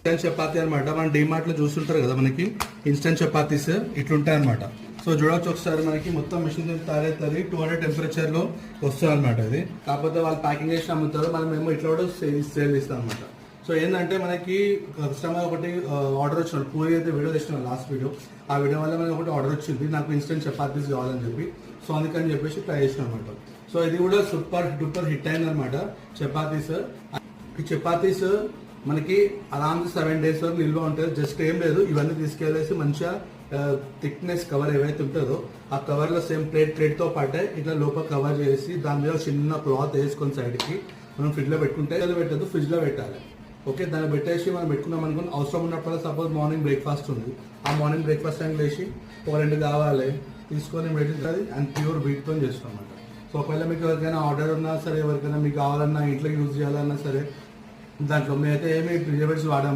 Instant chapati అనమాట. మనం డిమార్ట్ లో చూస్తుంటారు కదా, మనకి ఇన్స్టెంట్ చపాతీస్ ఇట్లుంటాయి అనమాట. సో చూడవచ్చు ఒకసారి, మనకి మొత్తం మిషన్ తయారవుతుంది 200 టెంపరేచర్ లో వస్తుంది అనమాట ఇది. కాకపోతే వాళ్ళు ప్యాకింగ్ చేసి అమ్ముతారు, మనం మేము ఇట్లా కూడా సేల్ చేస్తాం అనమాట. సో ఏంటంటే మనకి కస్టమర్ ఒకటి ఆర్డర్ వచ్చినాడు, పూరి అయితే వీడియో తెచ్చినాడు లాస్ట్ వీడియో. ఆ వీడియో వల్ల మనకి ఒకటి ఆర్డర్ వచ్చింది, నాకు ఇన్స్టెంట్ చపాతీస్ కావాలని చెప్పి. సో అందుకని చెప్పేసి ట్రై చేసినాం అనమాట. సో ఇది కూడా సూపర్ డూపర్ హిట్ అయింది అనమాట చపాతీస్. ఈ చపాతీస్ మనకి అరామ్స్ 7 days వరకు నిల్వ ఉంటుంది. జస్ట్ ఏం లేదు, ఇవన్నీ తీసుకెళ్లేసి మంచిగా థిక్నెస్ కవర్ ఏవైతే ఉంటుందో ఆ కవర్ లో సేమ్ ప్లేట్ తో పాటే ఇట్లా లోపల కవర్ చేసి దాని మీద చిన్న క్లాత్ వేసుకొని సైడ్ కి మనం ఫ్రిడ్జ్ లో పెట్టుకుంటే పెట్టదు, ఫ్రిడ్జ్ లో పెట్టాలి. ఓకే, దాన్ని పెట్టేసి మనం పెట్టుకున్నాం అనుకుని అవసరం ఉన్నప్పుడు సపోజ్ మార్నింగ్ బ్రేక్ఫాస్ట్ ఉంది, ఆ మార్నింగ్ బ్రేక్ఫాస్ట్ టైం లేచి ఒక 2 కావాలి తీసుకొని పెట్టింది అండ్ ప్యూర్ వీట్తో చేస్తాం అన్నమాట. సో ఒకవేళ మీకు ఎవరికైనా ఆర్డర్ ఉన్నా సరే, ఎవరికైనా మీకు కావాలన్నా ఇంట్లో యూజ్ చేయాలన్నా సరే, దాంట్లో మేమైతే ఏమి ప్రిజర్వేటివ్స్ వాడాము.